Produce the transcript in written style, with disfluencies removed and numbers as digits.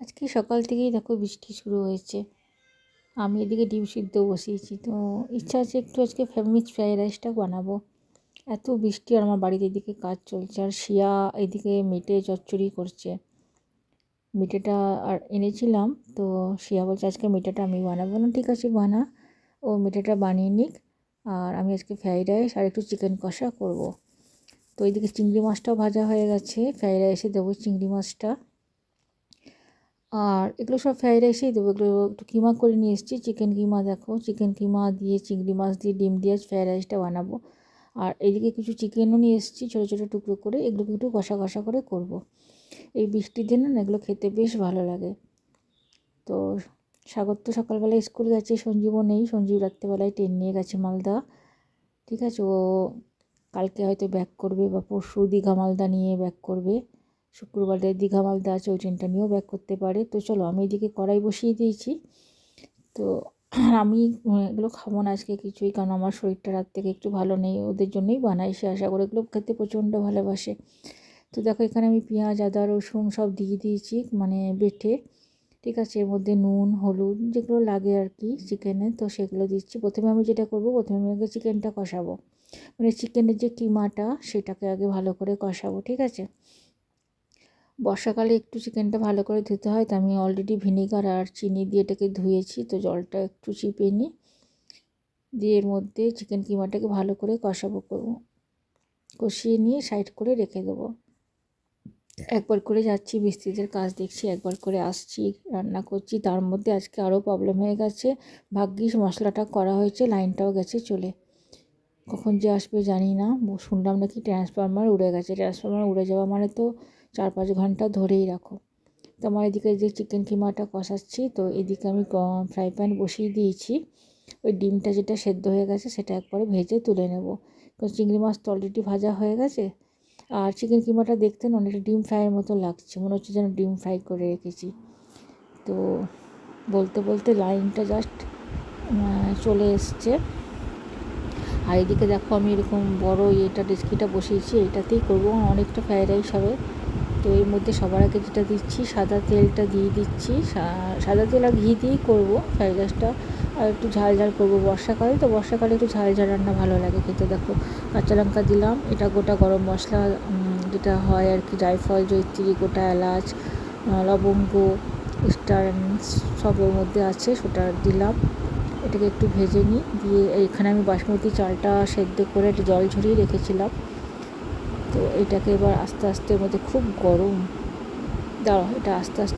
আজকে সকাল থেকেই দেখো বৃষ্টি শুরু হয়েছে। আমি এদিকে ডিম সিদ্ধ বসিয়েছি, তো ইচ্ছা আছে একটু আজকে মিক্সড ফ্রাইড রাইসটা বানাবো। এত বৃষ্টি আর আমার বাড়িতে এদিকে কাজ চলছে, আর শিয়া এদিকে মেটে চচ্চড়ি করছে। মেটেটা আর এনেছিলাম, তো শিয়া বলছে আজকে মেটেটা আমি বানাবো না, ঠিক আছে বানা। ও মেটেটা বানিয়ে নিক, আর আমি আজকে ফ্রাইড রাইস আর একটু চিকেন কষা করব। তো এইদিকে চিংড়ি মাছটাও ভাজা হয়ে গেছে, ফ্রাইড রাইসে দেবো চিংড়ি মাছটা। আর এগুলো সব ফ্রাইড রাইসেই দেবো। এগুলো একটু কিমা করে নিয়ে এসেছি, চিকেন কিমা। দেখো চিকেন কিমা দিয়ে চিংড়ি মাছ দিয়ে ডিম দিয়ে ফ্রাইড রাইসটা বানাবো। আর এইদিকে কিছু চিকেনও নিয়ে এসেছি ছোটো ছোটো টুকরো করে, এগুলোকে একটু কষা কষা করে করব। এই বৃষ্টির দিনে না এগুলো খেতে বেশ ভালো লাগে। তো সাগর তো সকালবেলায় স্কুল গেছে, সঞ্জীবও নেই। সঞ্জীব রাত্রেবেলায় ট্রেন নিয়ে গেছে মালদা, ঠিক আছে। ও কালকে হয়তো ব্যাক করবে, বা পরশু দীঘা মালদা নিয়ে ব্যাক করবে। শুক্রবারে দীঘা মালদা আছে, ওই ট্রেনটা নিয়েও ব্যাক করতে পারে। তো চলো, আমি এদিকে কড়াই বসিয়ে দিয়েছি। তো আমি এগুলো খাবো না আজকে কিছুই, কারণ আমার শরীরটা রাত থেকে একটু ভালো নেই। ওদের জন্যই বানাই, সে আশা করে এগুলো খেতে প্রচণ্ড ভালোবাসে। তো দেখো এখানে আমি পেঁয়াজ আদা রসুন সব দিয়ে দিয়েছি, মানে বেটে, ঠিক আছে। এর মধ্যে নুন হলুদ যেগুলো লাগে আর কি চিকেনে, তো সেগুলো দিচ্ছি। প্রথমে আমি যেটা করবো, প্রথমে আমি আগে চিকেনটা কষাবো, মানে চিকেনের যে কিমাটা সেটাকে আগে ভালো করে কষাবো, ঠিক আছে। বর্ষাকালে একটু চিকেনটা ভালো করে ধুতে হয়, তো আমি অলরেডি ভিনেগার আর চিনি দিয়ে এটাকে ধুয়েছি। তো জলটা একটু চিপে নিই, দিয়ে এর মধ্যে চিকেন কিমাটাকে ভালো করে করবো, কষিয়ে নিয়ে সাইড করে রেখে দেবো। একবার করে যাচ্ছি মিস্ত্রিদের কাজ দেখছি, একবার করে আসছি রান্না করছি। তার মধ্যে আজকে আরও প্রবলেম হয়ে গেছে। ভাগ্যিস মশলাটা করা হয়েছে, লাইনটাও গেছে চলে। কখন যে আসবে জানি না। শুনলাম নাকি ট্রান্সফরমার উড়ে গেছে। ট্রান্সফরমার উড়ে যাওয়া মানে তো 4-5 ঘন্টা ধরেই রাখো। তো আমার এদিকে যে চিকেন কিমাটা কষাচ্ছি, তো এদিকে আমি ফ্রাই প্যান বসিয়ে দিয়েছি। ওই ডিমটা যেটা সেদ্ধ হয়ে গেছে সেটা একবারে ভেজে তুলে নেব, কারণ চিংড়ি মাছ তো অলরেডি ভাজা হয়ে গেছে। আর চিকেন কিমাটা দেখতে না অনেকটা ডিম ফ্রাইয়ের মতো লাগছে, মনে হচ্ছে যেন ডিম ফ্রাই করে রেখেছি। তো বলতে বলতে লাইনটা জাস্ট চলে এসছে। আর এদিকে দেখো আমি এরকম বড় ডেচকিটা বসিয়েছি, এইটাতেই করবো, অনেকটা ফ্রাইড রাইস হবে। তো এর মধ্যে সবার আগে যেটা দিচ্ছি, সাদা তেলটা দিয়ে দিচ্ছি। সাদা তেল আর ঘি দিয়েই করবো ফ্রাইড রাইসটা। আর একটু ঝাল ঝাল করবো, বর্ষাকালে তো, বর্ষাকালে একটু ঝাল ঝাল রান্না ভালো লাগে খেতে। দেখো কাঁচা লঙ্কা দিলাম, এটা গোটা গরম মশলা যেটা হয় আর কি, জায়ফল জয়িত্রী গোটা এলাচ লবঙ্গ স্টার সব ওর মধ্যে আছে, সেটা দিলাম। এটাকে একটু ভেজে নিই, দিয়ে এখানে আমি বাসমতি চালটা সেদ্ধ করে একটু জল ঝরিয়ে রেখেছিলাম। তো এটাকে এবার আস্তে আস্তে, মধ্যে খুব গরম, দাঁড়াও এটা আস্তে আস্তে